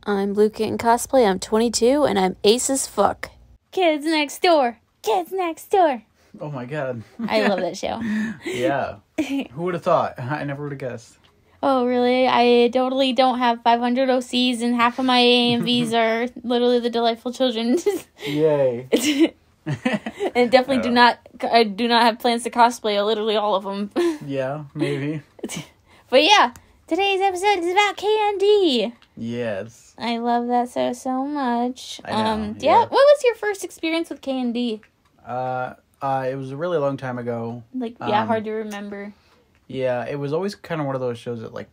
I'm Bluekittencosplay. I'm 22 and I'm ace as fuck. Kids next door. Kids next door. Oh my god. I love that show. Yeah. Who would have thought? I never would have guessed. Oh, really? I totally don't have 500 OCs and half of my AMVs are literally the delightful children. Yay. And definitely I do not have plans to cosplay literally all of them. Yeah, maybe. But yeah, today's episode is about candy. Yes. I love that so much. I know, yeah. What was your first experience with K&D? It was a really long time ago. Hard to remember. Yeah, it was always kind of one of those shows that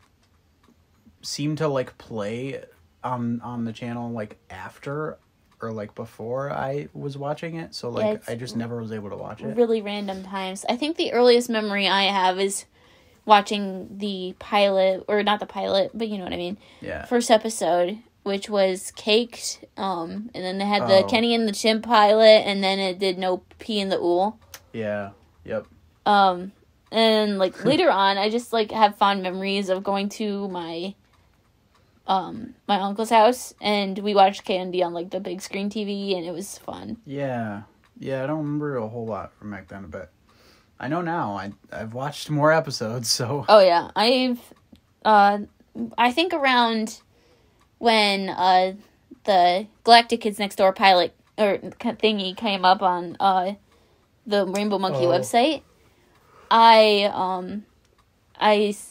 seemed to play on the channel after or before I was watching it. So I just never was able to watch it. Really random times. I think the earliest memory I have is watching the pilot, or not the pilot, but you know what I mean. Yeah. First episode, which was Caked, and then they had the Kenny and the Chimp pilot, and then it did No Pee in the Ool. Yeah. Yep. And later on, I just have fond memories of going to my my uncle's house, and we watched Candy on the big screen TV, and it was fun. Yeah. Yeah, I don't remember a whole lot from back then, but I know now. I've watched more episodes, so. Oh yeah, I think around when the Galactic Kids Next Door pilot or thingy came up on the Rainbow Monkey website, I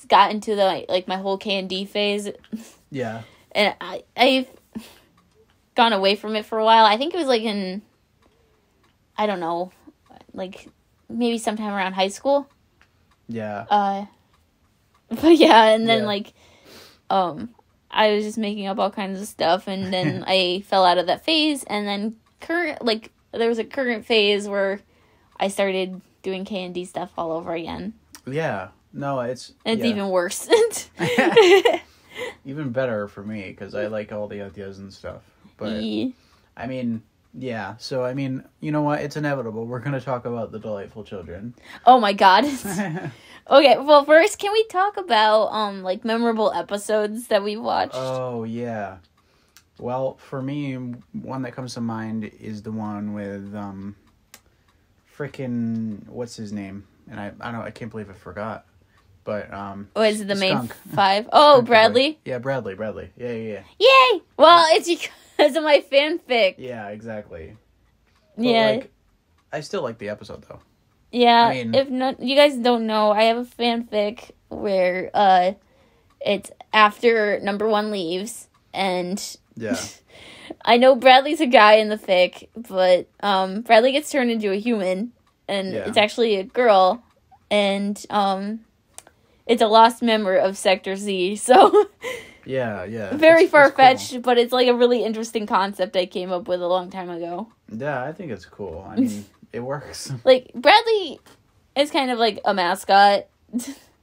got into the my whole K&D phase. Yeah. And I've gone away from it for a while. I think it was in, I don't know, maybe sometime around high school. Yeah. But yeah, and then I was just making up all kinds of stuff, and then I fell out of that phase, and then there was a current phase where I started doing K&D stuff all over again. Yeah. No, it's even worse. Even better for me, because I like all the ideas and stuff. But, I mean, yeah. So, I mean, you know what? It's inevitable. We're going to talk about the delightful children. Oh, my God. Okay, well, first, can we talk about, memorable episodes that we've watched? Oh, yeah. Well, for me, one that comes to mind is the one with, frickin', what's his name? And I can't believe I forgot. But, is it the main Skunk. 5? Oh, Bradley? Yeah, Bradley. Yeah. Yay! Well, it's because of my fanfic. Yeah, exactly. But, yeah. I still like the episode, though. Yeah, I mean, if not, you guys don't know, I have a fanfic where, it's after number 1 leaves, and... Yeah. I know Bradley's a guy in the fic, but, Bradley gets turned into a human, and it's actually a girl, and, it's a lost member of Sector Z, so... Yeah. Very far-fetched, cool. But it's a really interesting concept I came up with a long time ago. Yeah, I think it's cool. I mean, it works. Bradley is kind of a mascot.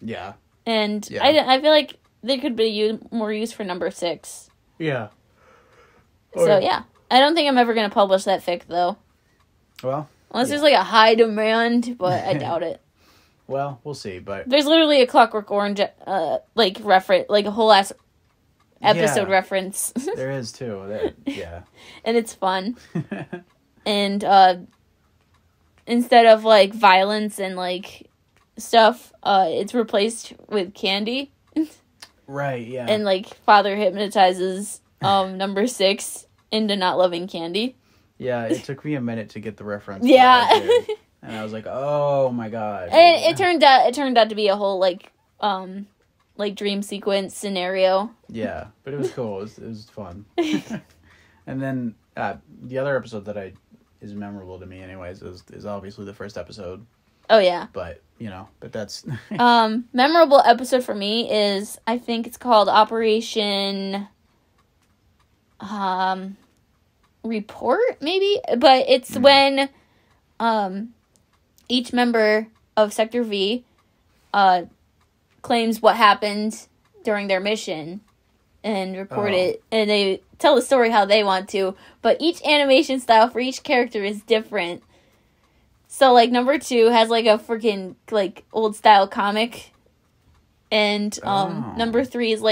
Yeah. And I feel like there could be more use for number 6. Yeah. So, yeah. I don't think I'm ever going to publish that fic, though. Well. Unless there's a high demand, but I doubt it. Well, we'll see, but... There's literally a Clockwork Orange, reference, a whole ass episode reference. There is, too. Yeah. And it's fun. And, instead of, violence and, stuff, it's replaced with candy. Right, yeah. And, father hypnotizes, number 6 into not loving candy. Yeah, it took me a minute to get the reference. Yeah. And I was like, oh my god. And it turned out to be a whole, dream sequence scenario. Yeah, but it was cool. It was fun. And then, the other episode that is memorable to me anyways is obviously the first episode. Oh, yeah. But, but that's... memorable episode for me is, I think it's called Operation... Report, maybe? But it's when, each member of Sector V, claims what happened during their mission and report it, and they tell the story how they want to, but each animation style for each character is different. So, number 2 has, a freaking, old-style comic, and, number 3 is,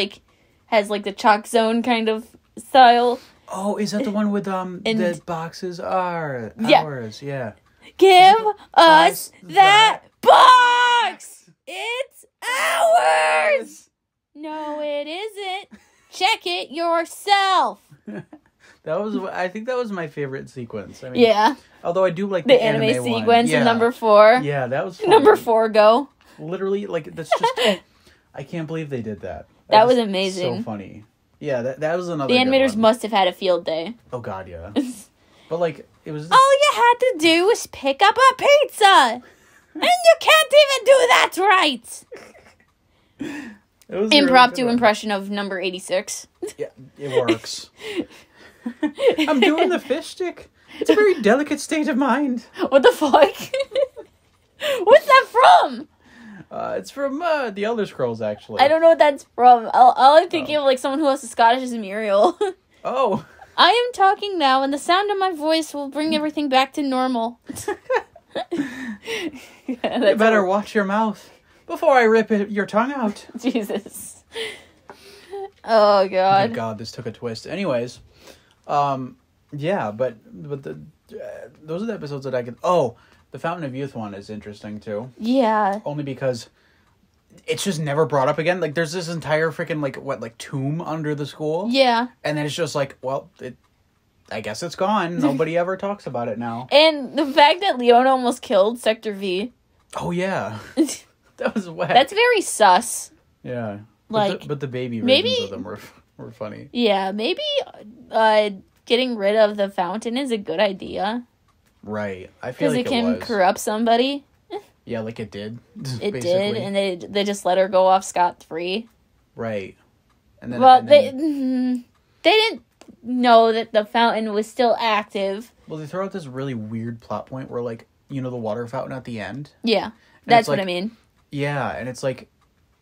has, the Chalk Zone kind of style. Oh, is that the one with the boxes are ours? Yeah. Give us that box. It's ours. No, it isn't. Check it yourself. I think that was my favorite sequence. I mean, yeah. Although I do like the anime sequence in number 4. Yeah, that was funny. Number 4, go. Literally, like, that's just... I can't believe they did that. That was amazing. So funny. Yeah, that was another The animators must have had a field day. Oh, God, yeah. But, like, it was... All you had to do was pick up a pizza! And you can't even do that right! Impromptu impression of number 86. Yeah, it works. I'm doing the fish stick. It's a very delicate state of mind. What the fuck? What's that from? It's from the Elder Scrolls, actually. I don't know what that's from. All I'm thinking of, like, someone who has a Scottish is Muriel. Oh. I am talking now, and the sound of my voice will bring everything back to normal. You better watch your mouth before I rip your tongue out. Jesus. Oh, God. Thank God, this took a twist. Anyways, yeah, but those are the episodes that I could... Oh, the Fountain of Youth one is interesting, too. Yeah. Only because it's just never brought up again. Like, there's this entire freaking, tomb under the school? Yeah. And then it's just like, well, I guess it's gone. Nobody ever talks about it now. And the fact that Leona almost killed Sector V. Oh, yeah. That was whack. That's very sus. Yeah. Like, but the baby versions of them were funny. Yeah, maybe getting rid of the fountain is a good idea. Right. I feel like because it can corrupt somebody. Yeah, like it did. It did, and they just let her go off scot-free. Right. And then, they didn't know that the fountain was still active. Well, they throw out this really weird plot point where, like, the water fountain at the end. Yeah, that's what I mean. Yeah, and it's like,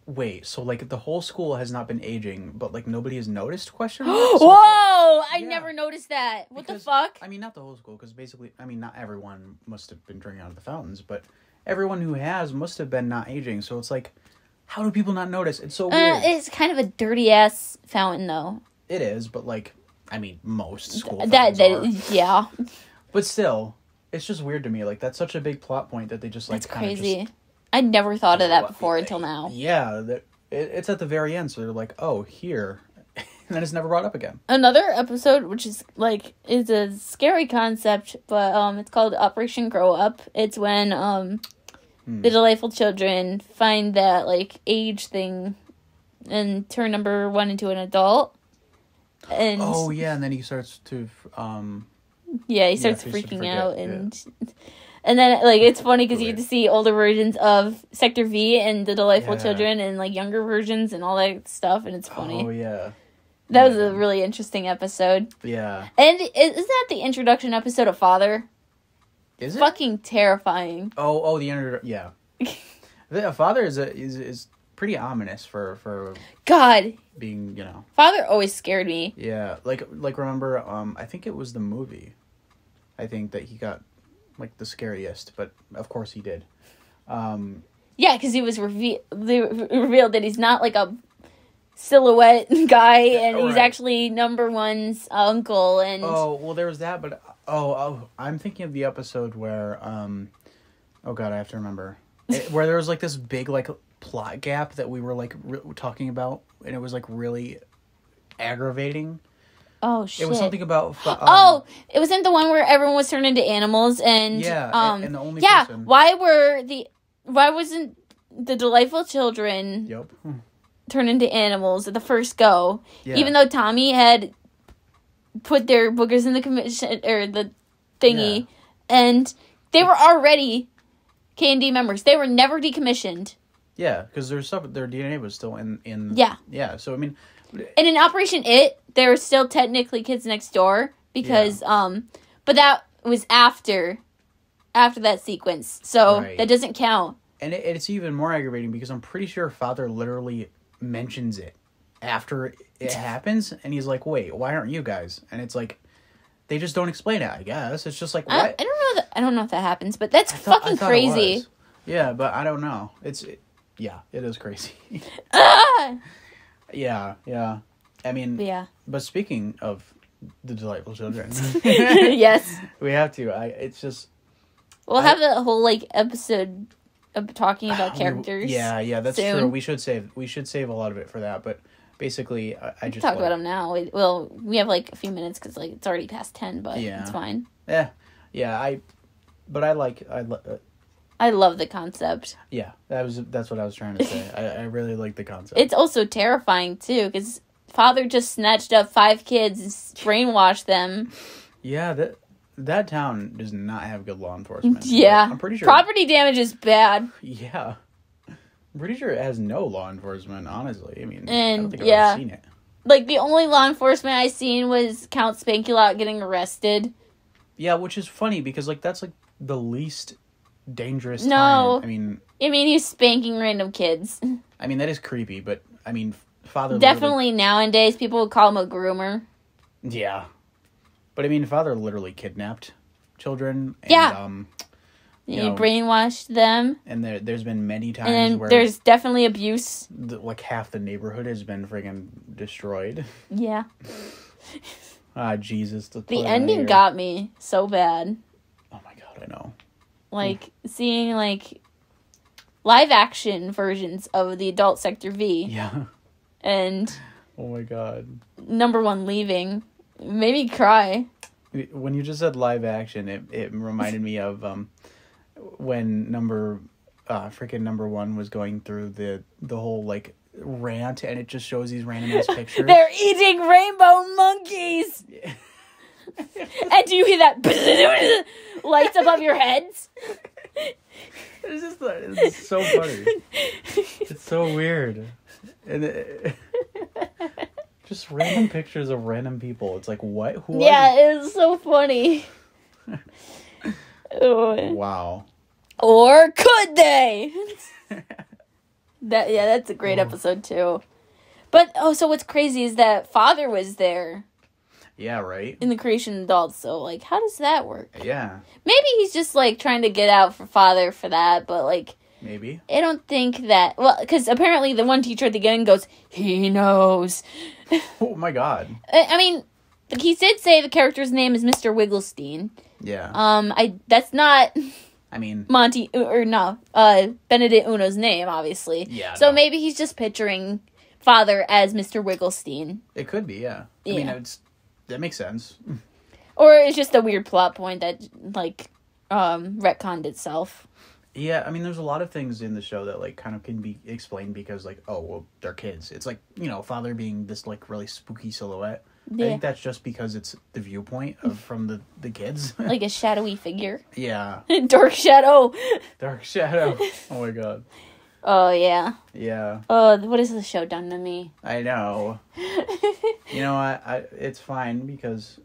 wait, so, like, the whole school has not been aging, but, like, nobody has noticed? Question mark? So whoa! I never noticed that. What the fuck? I mean, not the whole school, because basically, I mean, not everyone must have been drinking out of the fountains, but everyone who has must have been not aging, so it's like, how do people not notice? It's so weird. It's kind of a dirty-ass fountain, though. It is, but, like, I mean, most school fountains are. Yeah. But still, it's just weird to me. Like, that's such a big plot point that they just, like, that's crazy. I never thought of that before until now. Yeah, it's at the very end, so they're like, oh, here. And then it's never brought up again. Another episode, which is, like, is a scary concept, but it's called Operation Grow Up. It's when the delightful children find that, like, age thing and turn number 1 into an adult. And oh, yeah, and then he starts to... he starts freaking out, and then, like, it's funny because you get to see older versions of Sector V and the Delightful Children and, like, younger versions and all that stuff, and it's funny. Oh, yeah. That was a really interesting episode. Yeah. And is that the introduction episode of Father? Is it? Fucking terrifying. Oh, yeah. The Father is pretty ominous for God. Being, Father always scared me. Yeah, like remember, I think it was the movie. I think that he got, like, the scariest, but of course he did. Yeah, because he was revealed that he's not, like, a silhouette guy, and he's actually number 1's uncle, and... Oh, well, there was that, but... Oh, I'm thinking of the episode where, oh, God, I have to remember. Where there was, like, this big, like, plot gap that we were, like, talking about, and it was, like, really aggravating. Oh, shit. It was something about... it wasn't the one where everyone was turned into animals, and... Yeah, and the only person... Why wasn't the Delightful Children... Yep. Turn into animals at the first go, even though Tommy had put their boogers in the commission or the thingy, and they were already K&D members. They were never decommissioned. Yeah, because their DNA was still in. Yeah. So I mean, and in Operation It, they were still technically kids next door because but that was after that sequence, so that doesn't count. And it's even more aggravating because I'm pretty sure Father literally mentions it after it happens, and he's like, wait, why aren't you guys? And it's like, they just don't explain it, I guess. It's just like, what? I don't know if that happens, but that's fucking crazy. Yeah, but I don't know. It is crazy. Yeah. I mean, yeah. But speaking of the delightful children, yes, we have to. It's just we'll have a whole like episode of talking about characters. Yeah, that's soon. true. We should save a lot of it for that. But basically, I just talk about them now. We have like a few minutes because like it's already past 10, but it's fine. Yeah. I love the concept. Yeah, that's what I was trying to say. I really like the concept. It's also terrifying too because father just snatched up 5 kids and brainwashed them. Yeah, that town does not have good law enforcement. Yeah, I'm pretty sure property damage is bad. Yeah, I'm pretty sure it has no law enforcement. Honestly, I mean, and I don't think I've ever seen it. Like the only law enforcement I seen was Count Spankulot getting arrested. Yeah, which is funny because like that's like the least dangerous time. I mean he's spanking random kids. I mean that is creepy, but I mean father definitely nowadays people would call him a groomer. Yeah, but I mean father literally kidnapped children. And, he brainwashed them, and there's been many times and where there's definitely abuse. Like half the neighborhood has been friggin' destroyed. Yeah. Jesus. The ending got me so bad. Oh my god, I know. Like, seeing, like, live action versions of the Adult Sector V. Yeah. And... oh my god. Number 1 leaving. Made me cry. When you just said live action, it reminded me of, when number 1 was going through the whole, like, rant, and it just shows these random ass pictures. They're eating rainbow monkeys! Yeah. And do you hear that lights above your heads? It's so funny. It's so weird. And just random pictures of random people. It's like, what? Who it's so funny. Wow. Or could they? That's a great episode too. But so what's crazy is that father was there. Yeah, right. In the creation of adults, so like, how does that work? Yeah. Maybe he's just like trying to get out for father for that, but like, maybe. I don't think that. Well, because apparently the one teacher at the end goes, "He knows." Oh my god. I mean, he did say the character's name is Mr. Wigglestein. Yeah. That's not. I mean, Benedict Uno's name, obviously. Yeah. So maybe he's just picturing father as Mr. Wigglestein. It could be, yeah. I mean, that makes sense. Or it's just a weird plot point that, like, retconned itself. Yeah, I mean, there's a lot of things in the show that, like, kind of can be explained because, like, oh, well, they're kids. It's like, father being this, like, really spooky silhouette. Yeah. I think that's just because it's the viewpoint from the kids. Like a shadowy figure. Yeah. Dark shadow. Dark shadow. Oh my god. Oh, yeah. Yeah. Oh, what has the show done to me? I know. You know what? It's fine because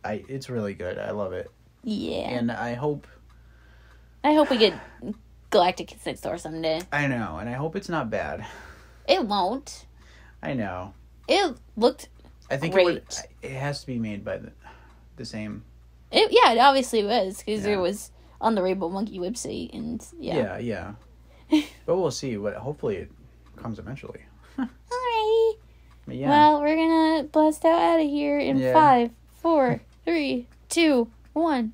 it's really good. I love it. Yeah. And I hope we get Galactic Kids Next Door someday. I know, and I hope it's not bad. It won't. I know. It looked great. It has to be made by the same. It obviously was because it was on the Rainbow Monkey website, and yeah. But we'll see. Hopefully it comes eventually. Alrighty. Yeah. Well, we're gonna blast out of here in 5, 4, 3, 2, 1.